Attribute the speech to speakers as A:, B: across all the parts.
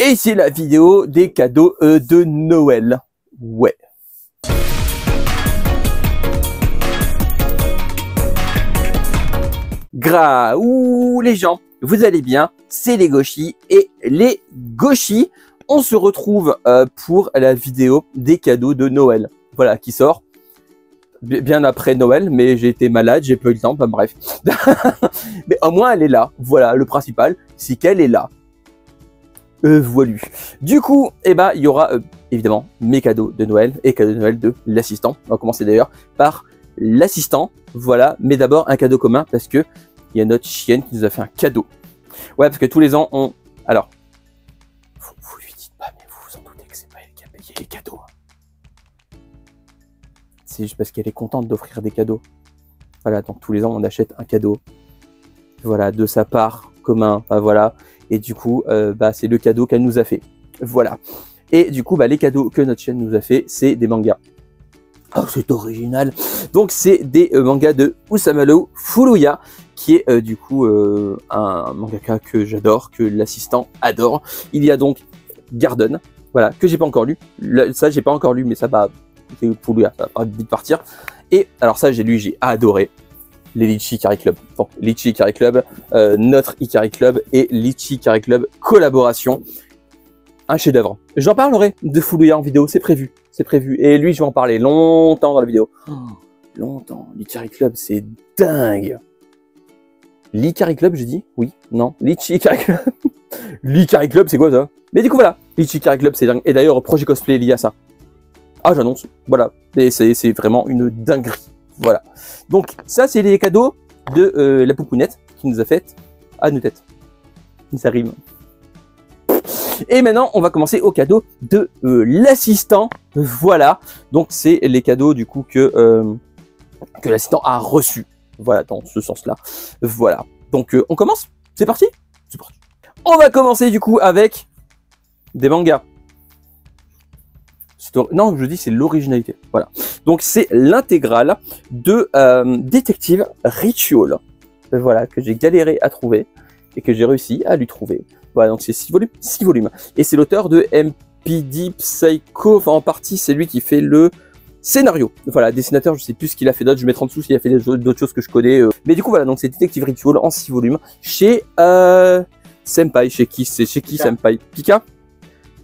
A: Et c'est la vidéo des cadeaux de Noël. Ouais. Ouh les gens, vous allez bien? C'est les Gauchis et les Gauchis. On se retrouve pour la vidéo des cadeaux de Noël. Voilà, qui sort bien après Noël, mais j'ai été malade, j'ai pas eu le temps, enfin bref. Mais au moins elle est là. Voilà, le principal, c'est qu'elle est là. Voilà. Du coup, eh ben, il y aura évidemment mes cadeaux de Noël et cadeaux de Noël de l'assistant. On va commencer d'ailleurs par l'assistant. Voilà, mais d'abord un cadeau commun parce que il y a notre chienne qui nous a fait un cadeau. Ouais, parce que tous les ans, on... Alors, vous lui dites pas, mais vous vous en doutez que c'est pas elle qui a payé les cadeaux. C'est juste parce qu'elle est contente d'offrir des cadeaux. Voilà, donc tous les ans, on achète un cadeau. Voilà, de sa part, commun, enfin voilà. Et du coup, c'est le cadeau qu'elle nous a fait. Voilà. Et du coup, les cadeaux que notre chaîne nous a fait, c'est des mangas. Oh, c'est original. Donc, c'est des mangas de Usamaro Furuya, qui est du coup un mangaka que j'adore, que l'assistant adore. Il y a donc Garden, voilà, que j'ai pas encore lu. Ça, j'ai pas encore lu, mais ça va, c'est Furuya, ça va vite partir. Et alors ça, j'ai lu, j'ai adoré. Les Litchi Ikari Club. Donc, Litchi Ikari Club, notre Ikari Club et Litchi Ikari Club collaboration. Un chef-d'œuvre. J'en parlerai de Furuya en vidéo, c'est prévu. C'est prévu. Et lui, je vais en parler longtemps dans la vidéo. Oh, longtemps. L'Ikari Club, c'est dingue. L'Ikari Club, j'ai dit? Oui. Non. Litchi Ikari Club. L'Ikari Club, c'est quoi ça? Mais du coup, voilà. Litchi Ikari Club, c'est dingue. Et d'ailleurs, projet cosplay lié à ça. Ah, j'annonce. Voilà. Et c'est vraiment une dinguerie. Voilà. Donc, ça, c'est les cadeaux de la poupounette qui nous a fait à nos têtes. Ça rime. Et maintenant, on va commencer au cadeau de l'assistant. Voilà. Donc, c'est les cadeaux, du coup, que l'assistant a reçus. Voilà, dans ce sens-là. Voilà. Donc, on commence? C'est parti? C'est parti. On va commencer, du coup, avec des mangas. Non, je dis c'est l'originalité. Voilà. Donc c'est l'intégrale de Détective Ritual. Voilà, que j'ai galéré à trouver et que j'ai réussi à lui trouver. Voilà, donc c'est 6 volumes. 6 volumes. Et c'est l'auteur de MPD Psycho. Enfin, en partie, c'est lui qui fait le scénario. Voilà, dessinateur, je sais plus ce qu'il a fait d'autre. Je vais mettre en dessous s'il a fait d'autres choses que je connais. Mais du coup, voilà, donc c'est Détective Ritual en 6 volumes chez Senpai. Chez qui? C'est chez qui Senpai? Pika?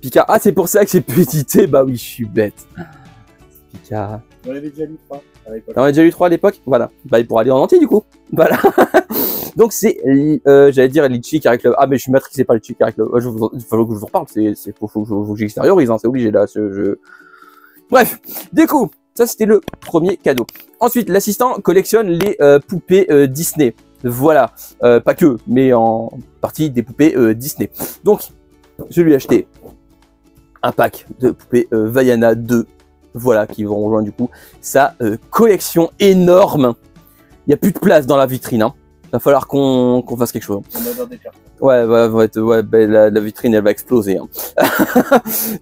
A: Pika, ah c'est pour ça que c'est pédité, bah oui je suis bête. Pika.
B: On avait déjà lu 3 à l'époque.
A: On avait déjà lu 3 à l'époque, voilà. Bah il pourra lire en entier du coup. Voilà. Donc c'est, j'allais dire Litchi Ikari Club. Ah mais je suis matrixé par Litchi Ikari Club. Il faut que je vous reparle, faut que j'extériorise, hein, c'est obligé là. Bref, du coup, ça c'était le premier cadeau. Ensuite, l'assistant collectionne les poupées Disney. Voilà, pas que, mais en partie des poupées Disney. Donc, je lui ai acheté un pack de poupées Vaiana 2, voilà, qui vont rejoindre du coup sa collection énorme. Il n'y a plus de place dans la vitrine, hein. Il va falloir qu'on fasse quelque chose.
B: On a dans des cartes.
A: Ouais, la vitrine elle va exploser. Hein.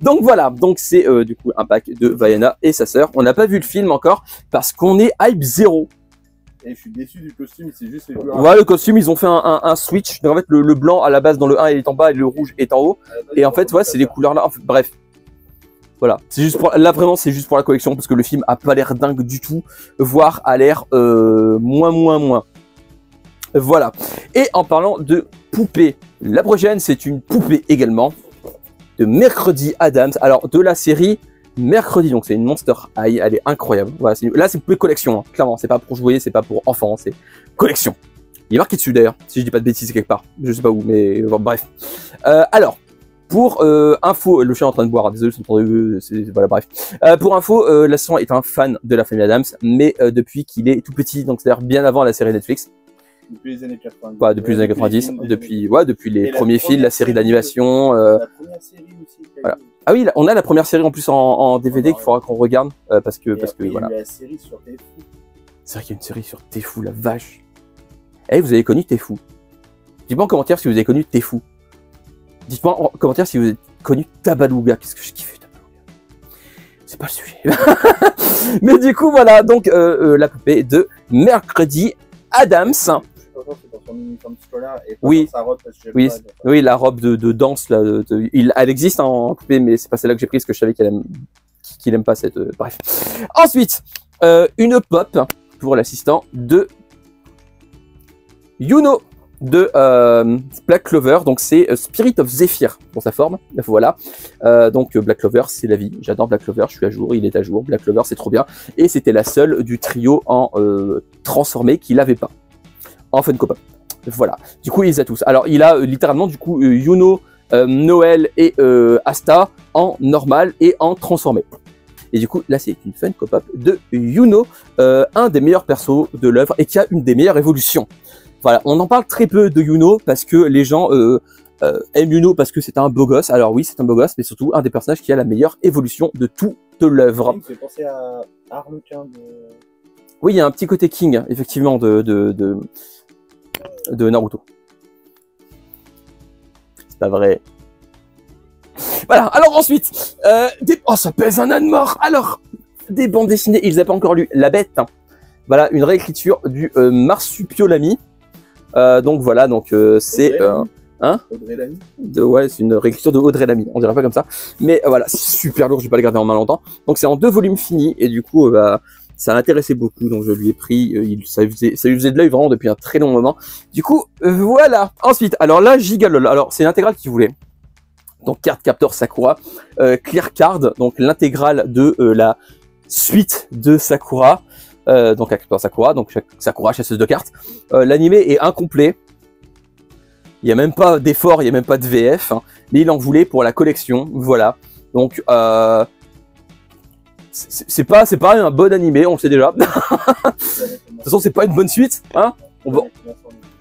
A: Donc voilà, donc c'est du coup un pack de Vaiana et sa sœur. On n'a pas vu le film encore parce qu'on est hype 0.
B: Et je suis déçu du costume, c'est juste les couleurs.
A: Ouais, le costume, ils ont fait un switch. Donc en fait, le blanc à la base dans le 1 il est en bas et le rouge est en haut. Et en fait, ouais, c'est les couleurs là. Enfin, bref. Voilà. C'est juste pour, là vraiment, c'est juste pour la collection parce que le film a pas l'air dingue du tout, voire a l'air moins. Voilà. Et en parlant de poupée, la prochaine, c'est une poupée également de Mercredi Adams. Alors, de la série Mercredi, donc c'est une Monster High, elle est incroyable. Voilà, là c'est poupée collection, hein. Clairement, c'est pas pour jouer, c'est pas pour enfants, c'est collection. Il est marqué dessus d'ailleurs, si je dis pas de bêtises quelque part, je sais pas où, mais bref. Alors, pour info, le chien est en train de boire, désolé, voilà, bref. Pour info, l'assistant est un fan de la famille Adams, mais depuis qu'il est tout petit, donc c'est-à-dire bien avant la série Netflix.
B: Depuis les années 90.
A: Ouais, depuis les années 90, depuis les premiers films, la série d'animation.
B: La première série aussi.
A: Voilà. Ah oui, on a la première série en plus en DVD qu'il faudra qu'on regarde parce que voilà.
B: Il y a la série sur Tefou.
A: C'est vrai qu'il y a une série sur Tefou, la vache. Eh, vous avez connu Tefou? Dites-moi en commentaire si vous avez connu Tefou. Dites-moi en commentaire si vous avez connu Tabaluga. Qu'est-ce que je kiffe Tabaluga? C'est pas le sujet. Mais du coup, voilà, donc la poupée de Mercredi Adams.
B: photo, c'est dans son uniforme scolaire et pas
A: Oui.
B: dans sa robe parce que j'aime
A: Oui,
B: pas, donc,
A: oui, la robe de danse, là, elle existe en poupée, mais c'est pas celle-là que j'ai prise, parce que je savais qu'il aime pas cette... bref. Ensuite, une pop pour l'assistant de Yuno de Black Clover, donc c'est Spirit of Zephyr pour sa forme, voilà. Donc Black Clover, c'est la vie, j'adore Black Clover, je suis à jour, il est à jour, Black Clover c'est trop bien, et c'était la seule du trio en transformé qui l'avait pas, en Funko Pop. Voilà, du coup il les a tous. Alors il a littéralement du coup Yuno, Noël et Asta en normal et en transformé. Et du coup là c'est une Funko Pop de Yuno, un des meilleurs persos de l'œuvre et qui a une des meilleures évolutions. Voilà, on en parle très peu de Yuno parce que les gens aiment Yuno parce que c'est un beau gosse. Alors oui, c'est un beau gosse, mais surtout un des personnages qui a la meilleure évolution de toute l'œuvre.
B: il me fait penser à Harlequin de...
A: Oui, il y a un petit côté King, effectivement, de Naruto. C'est pas vrai. Voilà, alors ensuite, oh, ça pèse un âne mort. Alors, des bandes dessinées, ils n'avaient pas encore lu La Bête. Voilà, une réécriture du Marsupiolami. Donc voilà, donc c'est...
B: Audrey Lamy.
A: Ouais, c'est une réécriture de Audrey Lamy, on dirait pas comme ça. Mais voilà, c'est super lourd, je vais pas le garder en main longtemps. Donc c'est en 2 volumes finis, et du coup, ça l'intéressait beaucoup, donc je lui ai pris, ça lui faisait de l'œil vraiment depuis un très long moment. Du coup, voilà. Ensuite, alors là, Gigalol, alors c'est l'intégrale qu'il voulait. Donc Card Captor Sakura, Clear Card, donc l'intégrale de la suite de Sakura. Donc Captor Sakura, donc Sakura chasseuse de cartes. L'animé est incomplet. Il n'y a même pas d'effort, il n'y a même pas de VF. Hein, mais il en voulait pour la collection. Voilà. Donc c'est pas un bon animé, on le sait déjà. De toute façon, c'est pas une bonne suite. Hein,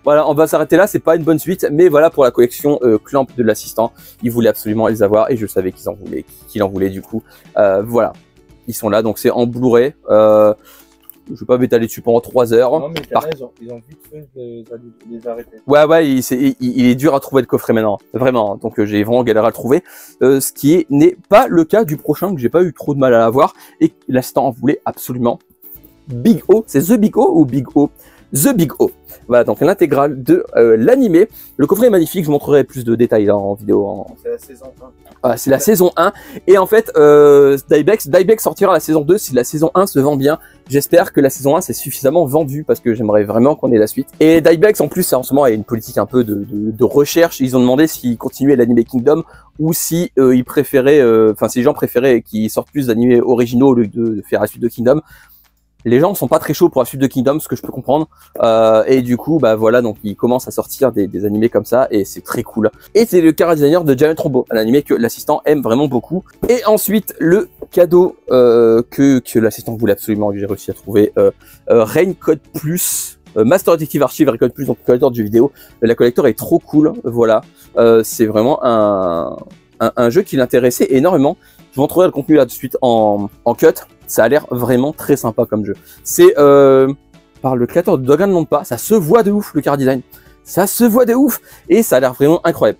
A: voilà, on va s'arrêter là, c'est pas une bonne suite, mais voilà pour la collection Clamp de l'assistant, il voulait absolument les avoir et je savais qu'il en voulait du coup. Voilà, ils sont là, donc c'est en Blu-ray. Je vais pas m'étaler dessus pendant 3 heures.
B: Non, mais ils ont vite fait de les arrêter.
A: Ouais, il est dur à trouver le coffret maintenant, vraiment. Donc j'ai vraiment galéré à le trouver. Ce qui n'est pas le cas du prochain, que j'ai pas eu trop de mal à l'avoir. Et l'assistant en voulait absolument. Big O, c'est The Big O ou Big O? The Big O. Voilà, donc l'intégrale de l'animé. Le coffret est magnifique, je vous montrerai plus de détails là, en vidéo.
B: C'est la saison 1.
A: Ah, c'est la saison 1. Et en fait, Dybex sortira la saison 2 si la saison 1 se vend bien. J'espère que la saison 1 c'est suffisamment vendu parce que j'aimerais vraiment qu'on ait la suite. Et Dybex en plus, en ce moment, a une politique un peu de recherche. Ils ont demandé s'ils continuaient l'animé Kingdom ou si ils préféraient, si les gens préféraient qu'ils sortent plus d'animés originaux au lieu de faire la suite de Kingdom. Les gens ne sont pas très chauds pour la suite de Kingdom, ce que je peux comprendre. Et du coup, voilà, donc ils commencent à sortir des animés comme ça, et c'est très cool. Et c'est le chara-designer de Giant Rombo, un animé que l'assistant aime vraiment beaucoup. Et ensuite, le cadeau que l'assistant voulait absolument, que j'ai réussi à trouver, Raincode Plus, Master Detective Archive Raincode Plus, donc collector de jeux vidéo. La collector est trop cool, voilà. C'est vraiment un jeu qui l'intéressait énormément. Je vous montrerai le contenu là de suite en cut. Ça a l'air vraiment très sympa comme jeu. C'est par le créateur de Danganronpa, ça se voit de ouf le car design. Ça se voit de ouf et ça a l'air vraiment incroyable.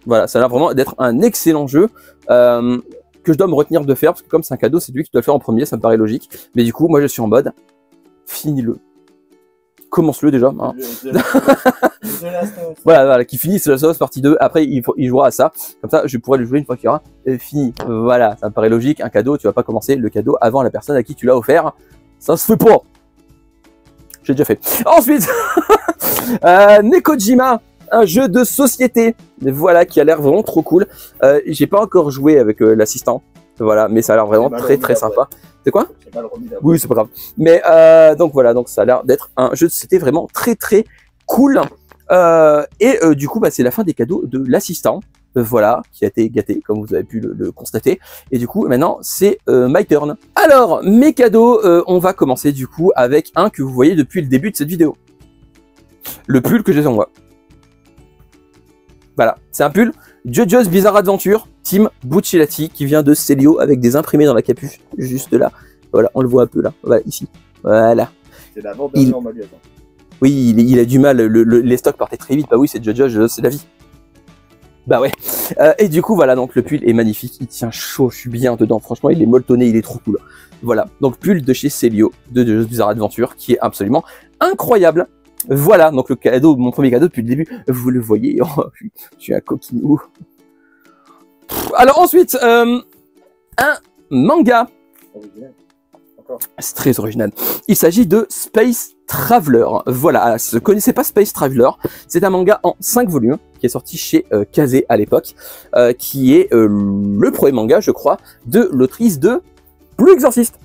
A: Voilà, ça a l'air vraiment d'être un excellent jeu que je dois me retenir de faire parce que comme c'est un cadeau, c'est lui qui doit le faire en premier, ça me paraît logique. Mais du coup, moi je suis en mode finis-le. Commence-le déjà. Hein. Voilà, qui finisse la sauce partie 2. Après, il jouera à ça. Comme ça, je pourrai le jouer une fois qu'il y aura fini. Voilà, ça me paraît logique. Un cadeau, tu vas pas commencer le cadeau avant la personne à qui tu l'as offert. Ça se fait pas. J'ai déjà fait. Ensuite, Nekojima, un jeu de société. Voilà, qui a l'air vraiment trop cool. J'ai pas encore joué avec l'assistant. Voilà, mais ça a l'air vraiment très sympa. C'est quoi? Oui, c'est pas grave. Mais donc voilà, donc ça a l'air d'être un jeu de société vraiment très cool. Du coup, c'est la fin des cadeaux de l'assistant. Voilà, qui a été gâté, comme vous avez pu le constater. Et du coup, maintenant, c'est my turn. Alors, mes cadeaux, on va commencer du coup avec un que vous voyez depuis le début de cette vidéo. Le pull que j'ai sur moi. Voilà, c'est un pull JoJo's Bizarre Adventure, Team Buccellati, qui vient de Celio avec des imprimés dans la capuche, juste là. Voilà, on le voit un peu là, voilà, ici. Voilà.
B: C'est la vente en magasin.
A: Oui, il a du mal, les stocks partaient très vite. Bah oui, c'est JoJo, c'est la vie. Bah ouais. Et du coup, voilà, donc le pull est magnifique, il tient chaud, je suis bien dedans. Franchement, il est molletonné, il est trop cool. Voilà, donc pull de chez Celio, de JoJo's Bizarre Adventure, qui est absolument incroyable. Voilà, donc le cadeau, mon premier cadeau depuis le début, vous le voyez, oh, je suis un coquinou. Alors ensuite, un manga. C'est très original. Il s'agit de Space Traveler. Voilà, si vous ne connaissez pas Space Traveler, c'est un manga en 5 volumes qui est sorti chez Kazé à l'époque, qui est le premier manga, je crois, de l'autrice de Blue Exorcist.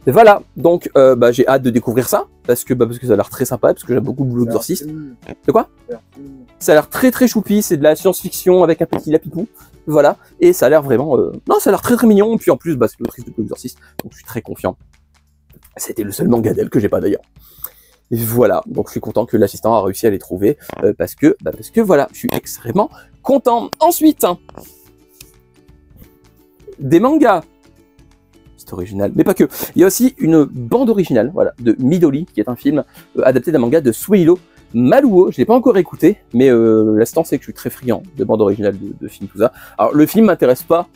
A: Voilà, donc j'ai hâte de découvrir ça, parce que ça a l'air très sympa, parce que j'aime beaucoup Blue Exorcist. De quoi? Ça a l'air très très choupi, c'est de la science-fiction avec un petit lapipou. Voilà, et ça a l'air vraiment... Non, ça a l'air très très mignon, puis en plus, c'est l'autrice de Blue Exorcist, donc je suis très confiant. C'était le seul manga d'elle que j'ai pas d'ailleurs. Et voilà, donc je suis content que l'assistant a réussi à les trouver, parce que voilà, je suis extrêmement content. Ensuite, des mangas. C'est original, mais pas que. Il y a aussi une bande originale, voilà, de Midori, qui est un film adapté d'un manga de Suehiro Maruo. Je l'ai pas encore écouté, mais l'instant c'est que je suis très friand de bande originale de films, tout ça. Alors le film m'intéresse pas.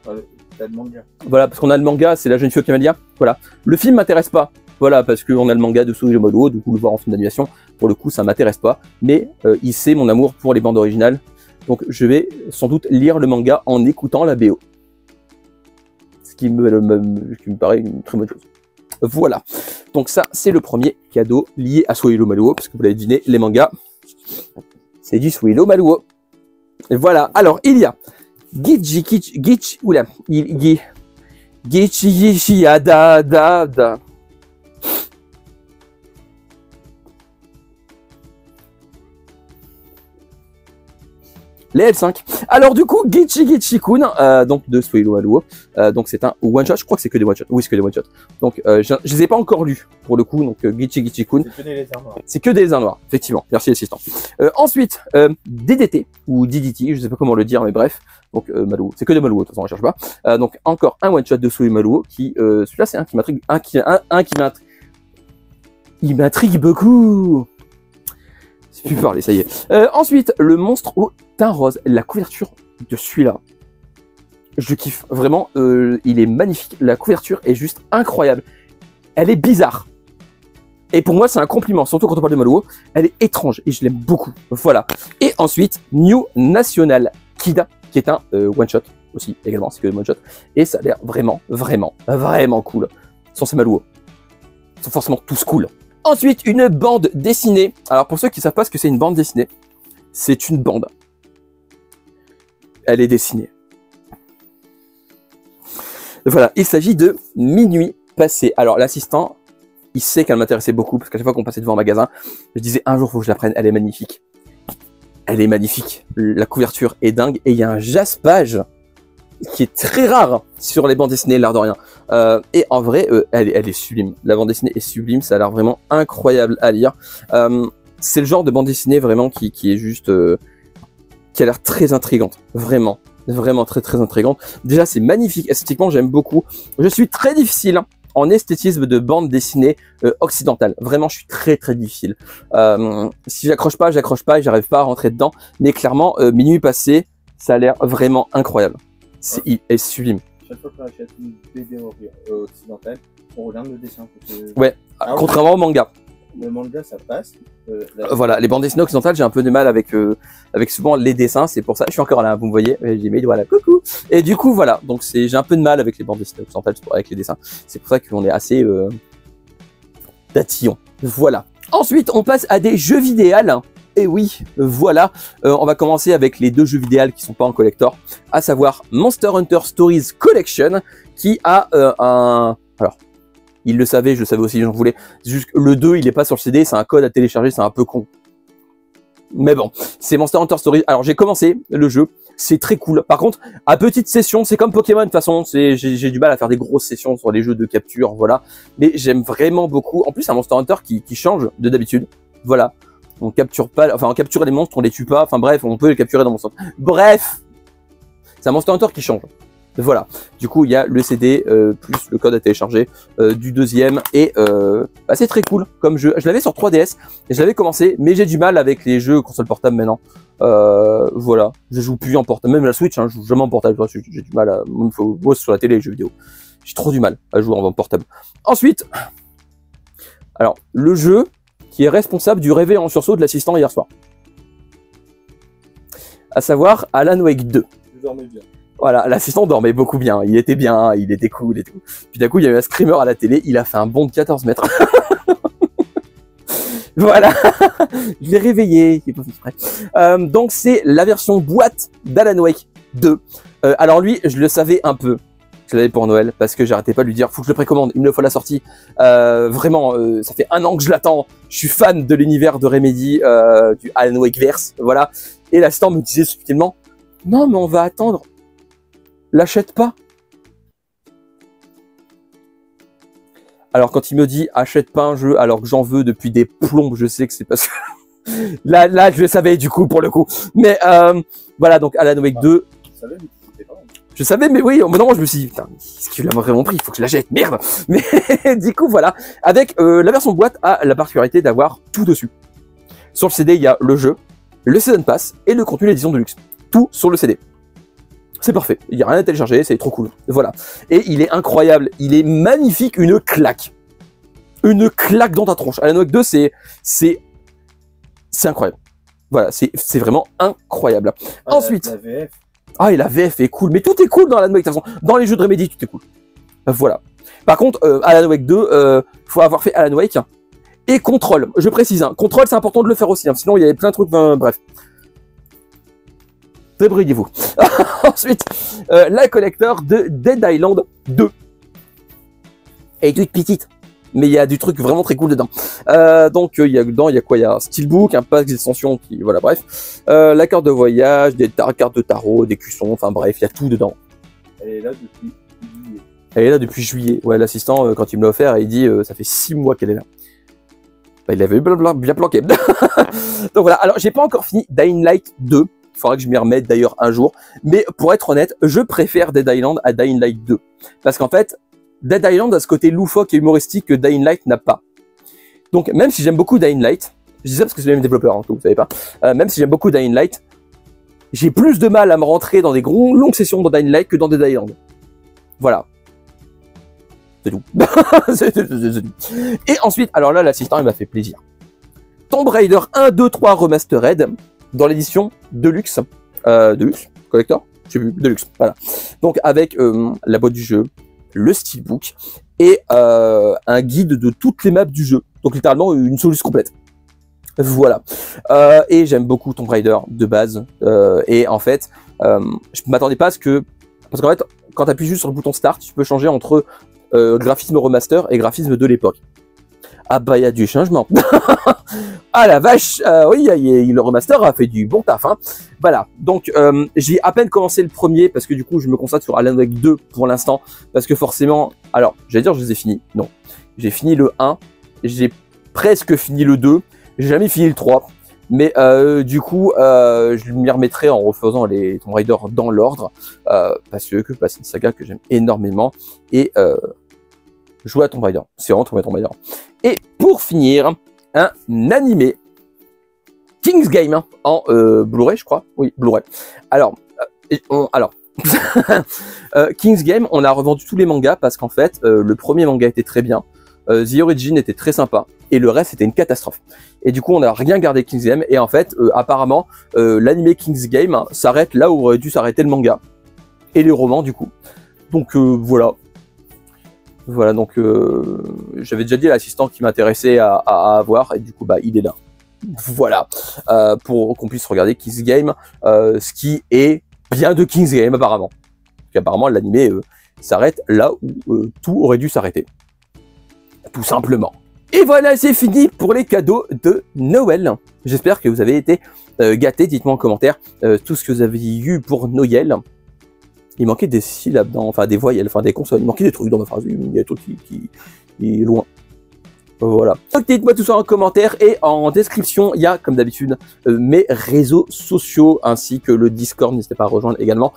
B: T'as le manga.
A: Voilà, parce qu'on a le manga, c'est La jeune fille au camélia. Voilà. Le film m'intéresse pas. Voilà, parce qu'on a le manga de Suehiro Maruo, du coup le voir en film d'animation, pour le coup ça m'intéresse pas. Mais il sait mon amour pour les bandes originales. Donc je vais sans doute lire le manga en écoutant la BO. Ce qui me paraît une très bonne chose. Voilà. Donc ça, c'est le premier cadeau lié à Suehiro Maruo, parce que vous l'avez deviné, les mangas, c'est du Suehiro Maruo. Et voilà. Alors, il y a les L5. Alors du coup, Gichi-Gichi-kun, donc de Suehiro Maruo, donc c'est un one-shot, je crois que c'est que des one-shots. Oui, c'est que des one-shots. Donc je les ai pas encore lus, pour le coup, donc Gichi-Gichi-kun.
B: C'est que des lézards noirs.
A: C'est que des lézards noirs, effectivement. Merci l'assistant. Ensuite, DDT, ou DDT, je sais pas comment le dire, mais bref. Donc Maruo, c'est que des Maruo, de toute façon, on cherche pas. Donc encore un one-shot de Suehiro Maruo, qui, celui-là c'est un qui m'intrigue, il m'intrigue beaucoup. J'ai pu parler, ça y est. Ensuite, le monstre au teint rose. La couverture de celui-là, je kiffe. Vraiment, il est magnifique. La couverture est juste incroyable. Elle est bizarre. Et pour moi, c'est un compliment, surtout quand on parle de Maruo. Elle est étrange et je l'aime beaucoup. Voilà. Et ensuite, New National Kid, qui est un one-shot aussi, également. C'est que un one-shot. Et ça a l'air vraiment, vraiment, vraiment cool. Sans ces Maruo. Ils sont forcément tous cool. Ensuite, une bande dessinée. Alors, pour ceux qui ne savent pas ce que c'est une bande dessinée, c'est une bande. Elle est dessinée. Voilà, il s'agit de Minuit passé. Alors, l'assistant, il sait qu'elle m'intéressait beaucoup, parce qu'à chaque fois qu'on passait devant un magasin, je disais un jour, il faut que je la prenne. Elle est magnifique. Elle est magnifique. La couverture est dingue. Et il y a un jaspage qui est très rare sur les bandes dessinées, l'air de rien. Et en vrai, elle est sublime. La bande dessinée est sublime, ça a l'air vraiment incroyable à lire. C'est le genre de bande dessinée vraiment qui est juste... qui a l'air très intrigante. Vraiment. Vraiment très très intrigante. Déjà, c'est magnifique. Esthétiquement, j'aime beaucoup. Je suis très difficile en esthétisme de bande dessinée occidentale. Vraiment, je suis très très difficile. Si j'accroche pas et j'arrive pas à rentrer dedans. Mais clairement, Minuit passé, ça a l'air vraiment incroyable. Il est sublime.
B: Chaque fois qu'on achète une BD occidentale, on regarde le dessin.
A: Ouais, contrairement au manga.
B: Le manga, ça passe.
A: Voilà, les bandes dessinées occidentales, j'ai un peu de mal avec souvent les dessins, c'est pour ça. Je suis encore là, vous me voyez, j'ai mis voilà, coucou. Et du coup, voilà, donc j'ai un peu de mal avec les bandes dessinées occidentales, avec les dessins. C'est pour ça qu'on est assez tatillon. Voilà. Ensuite, on passe à des jeux vidéo. Et oui, voilà, on va commencer avec les deux jeux vidéo qui sont pas en collector, à savoir Monster Hunter Stories Collection, qui a alors, il le savait, je le savais aussi, j'en voulais. C'est juste que le 2, il est pas sur le CD, c'est un code à télécharger, c'est un peu con. Mais bon, c'est Monster Hunter Stories. Alors, j'ai commencé le jeu, c'est très cool. Par contre, à petite session, c'est comme Pokémon, de toute façon, j'ai du mal à faire des grosses sessions sur les jeux de capture, voilà. Mais j'aime vraiment beaucoup. En plus, c'est un Monster Hunter qui change de d'habitude. Voilà. On capture pas, enfin on capture les monstres, on les tue pas, enfin bref, on peut les capturer dans Monster Hunter. Bref, c'est un Monster Hunter qui change. Voilà. Du coup, il y a le CD plus le code à télécharger du deuxième et c'est très cool comme jeu. Je l'avais sur 3DS et je l'avais commencé, mais j'ai du mal avec les jeux console portable maintenant. Voilà, je joue plus en portable, même la Switch, hein, je joue jamais en portable. J'ai du mal à, il faut bosser sur la télé les jeux vidéo. J'ai trop du mal à jouer en portable. Ensuite, alors le jeu qui est responsable du réveil en sursaut de l'assistant hier soir. À savoir Alan Wake 2.
B: Je dormais bien.
A: Voilà, l'assistant dormait beaucoup bien, il était bien, il était cool et tout. Puis d'un coup, il y avait un screamer à la télé, il a fait un bond de 14 mètres. Voilà, je l'ai réveillé, il est pas fait exprès. Donc c'est la version boîte d'Alan Wake 2. Alors lui, je le savais un peu. Je l'avais pour Noël parce que j'arrêtais pas de lui dire faut que je le précommande, il me le faut à la sortie. Vraiment, ça fait 1 an que je l'attends. Je suis fan de l'univers de Remedy, du Alan Wake verse, voilà. Et l'assistant me disait subtilement non mais on va attendre. L'achète pas. Alors quand il me dit achète pas un jeu alors que j'en veux depuis des plombes, je sais que c'est parce que là je le savais du coup pour le coup. Mais voilà donc Alan Wake 2. Je savais mais oui, au bout d'un moment je me suis dit putain, est-ce qu'il a vraiment pris, il faut que je l'achète, merde. Mais du coup voilà, avec la version boîte a la particularité d'avoir tout dessus. Sur le CD il y a le jeu, le Season Pass et le contenu de l'édition de luxe. Tout sur le CD. C'est parfait, il n'y a rien à télécharger, c'est trop cool. Voilà. Et il est incroyable, il est magnifique, une claque. Une claque dans ta tronche. Alan Wake 2, c'est incroyable. Voilà, c'est vraiment incroyable.
B: Ah,
A: Ensuite,
B: la VF.
A: Ah, et la VF est cool, mais tout est cool dans Alan Wake, de toute façon. Dans les jeux de Remedy, tout est cool. Voilà. Par contre, Alan Wake 2, faut avoir fait Alan Wake et Control. Je précise, hein, Control, c'est important de le faire aussi, hein, sinon il y avait plein de trucs, bref. Débrouillez-vous. Ensuite, la collector de Dead Island 2. Elle est toute petite, mais il y a du truc vraiment très cool dedans. Donc, il y a dedans, il y a quoi? Il y a un steelbook, un pack d'extension, qui, voilà, bref. La carte de voyage, des cartes de tarot, des cuissons, enfin bref, il y a tout dedans.
B: Elle est là depuis juillet.
A: Elle est là depuis juillet. Ouais, l'assistant, quand il me l'a offert, il dit, ça fait 6 mois qu'elle est là. Bah, il avait bien planqué. Donc voilà, alors j'ai pas encore fini Dying Light 2. Il faudra que je m'y remette d'ailleurs un jour. Mais pour être honnête, je préfère Dead Island à Dying Light 2. Parce qu'en fait, Dead Island a ce côté loufoque et humoristique que Dying Light n'a pas. Donc même si j'aime beaucoup Dying Light, je dis ça parce que c'est le même développeur, hein, vous savez pas. Même si j'aime beaucoup Dying Light, j'ai plus de mal à me rentrer dans des longues sessions dans Dying Light que dans Dead Island. Voilà. C'est tout. C'est tout. Et ensuite, alors là, l'assistant, il m'a fait plaisir. Tomb Raider 1, 2, 3 Remastered dans l'édition Deluxe. Deluxe Collector, je sais plus, Deluxe, voilà. Donc avec la boîte du jeu, le steelbook et un guide de toutes les maps du jeu. Donc littéralement une solution complète. Voilà. Et j'aime beaucoup Tomb Raider de base. Et en fait, je m'attendais pas à ce que... Parce qu'en fait, quand tu appuies juste sur le bouton Start, tu peux changer entre graphisme remaster et graphisme de l'époque. Ah bah il y a du changement. Ah la vache, oui, le remaster a fait du bon taf. Hein. Voilà, donc j'ai à peine commencé le premier parce que du coup je me concentre sur Alan Wake 2 pour l'instant. Parce que forcément, alors j'allais dire je les ai finis. Non, j'ai fini le 1, j'ai presque fini le 2, j'ai jamais fini le 3. Mais du coup, je m'y remettrai en refaisant les Tomb Raider dans l'ordre. Parce que c'est une saga que j'aime énormément. Et jouer à Tomb Raider, c'est vraiment Tomb Raider. Et pour finir, un animé King's Game hein, en Blu-ray, je crois. Oui, Blu-ray. Alors, King's Game, on a revendu tous les mangas parce qu'en fait, le premier manga était très bien, The Origin était très sympa, et le reste c'était une catastrophe. Et du coup, on n'a rien gardé King's Game, et en fait, apparemment, l'animé King's Game s'arrête là où aurait dû s'arrêter le manga, et les romans du coup. Donc voilà. Voilà, donc j'avais déjà dit à l'assistant qui m'intéressait à avoir, et du coup, bah, il est là. Voilà, pour qu'on puisse regarder King's Game, ce qui est bien de King's Game, apparemment. Parce qu'apparemment, l'animé s'arrête là où tout aurait dû s'arrêter. Tout simplement. Et voilà, c'est fini pour les cadeaux de Noël. J'espère que vous avez été gâtés. Dites-moi en commentaire tout ce que vous avez eu pour Noël. Il manquait des syllabes, enfin des voyelles, enfin des consonnes. Il manquait des trucs dans ma phrase. Il y a des trucs qui est loin. Voilà. Donc dites-moi tout ça en commentaire et en description, il y a comme d'habitude mes réseaux sociaux ainsi que le Discord. N'hésitez pas à rejoindre également.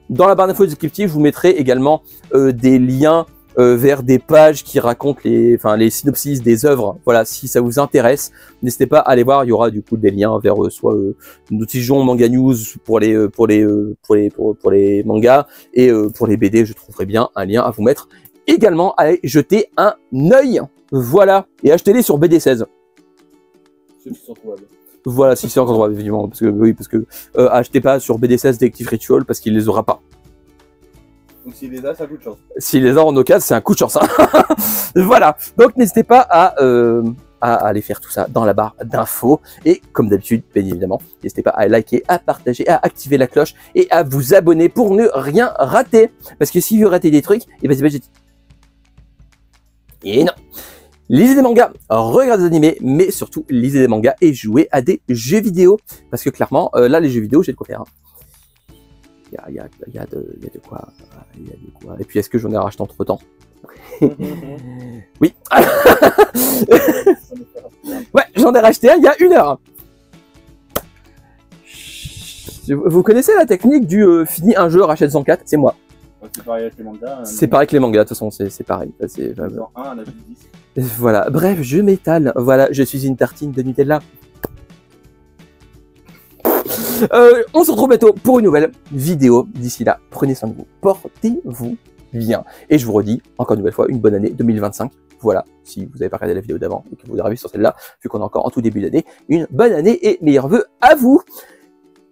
A: Dans la barre d'infos descriptive, je vous mettrai également des liens vers des pages qui racontent les synopsis des œuvres. Voilà, si ça vous intéresse, n'hésitez pas à aller voir. Il y aura du coup des liens vers soit Notijon Manga News pour les mangas et pour les BD, je trouverai bien un lien à vous mettre. Également, allez jeter un œil. Voilà, et achetez-les sur BD16.
B: Ceux qui sont trouvables.
A: Voilà, si c'est encore droit, évidemment, parce que oui, parce que achetez pas sur BD16 Detective Ritual parce qu'il les aura pas.
B: Donc s'il les a, ça coûte de chance.
A: S'il les a en occasion, c'est un coup de chance. Hein. Voilà. Donc n'hésitez pas à aller faire tout ça dans la barre d'infos. Et comme d'habitude, bien évidemment, n'hésitez pas à liker, à partager, à activer la cloche et à vous abonner pour ne rien rater. Parce que si vous ratez des trucs, et ben c'est pas j'ai dit. Et non. Lisez des mangas, regardez des animés, mais surtout lisez des mangas et jouez à des jeux vidéo. Parce que clairement, là les jeux vidéo, j'ai de quoi faire. Hein. Il y a de quoi. Et puis est-ce que j'en ai racheté entre temps? Oui. Ouais, j'en ai racheté un il y a 1 heure. Vous connaissez la technique du fini un jeu, rachète 104? C'est moi.
B: C'est pareil avec les mangas.
A: C'est pareil que les mangas, de toute façon, c'est pareil.
B: Dans 1 à la 10.
A: Voilà, bref, je m'étale. Voilà, je suis une tartine de Nutella. On se retrouve bientôt pour une nouvelle vidéo. D'ici là, prenez soin de vous, portez-vous bien. Et je vous redis, encore une nouvelle fois, une bonne année 2025. Voilà, si vous n'avez pas regardé la vidéo d'avant et que vous arrivez sur celle-là, vu qu'on est encore en tout début d'année, une bonne année et meilleurs vœux à vous.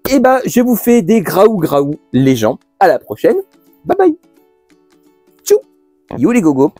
A: Et ben, je vous fais des graou les gens. À la prochaine. Bye bye. Tchou. You les gogo.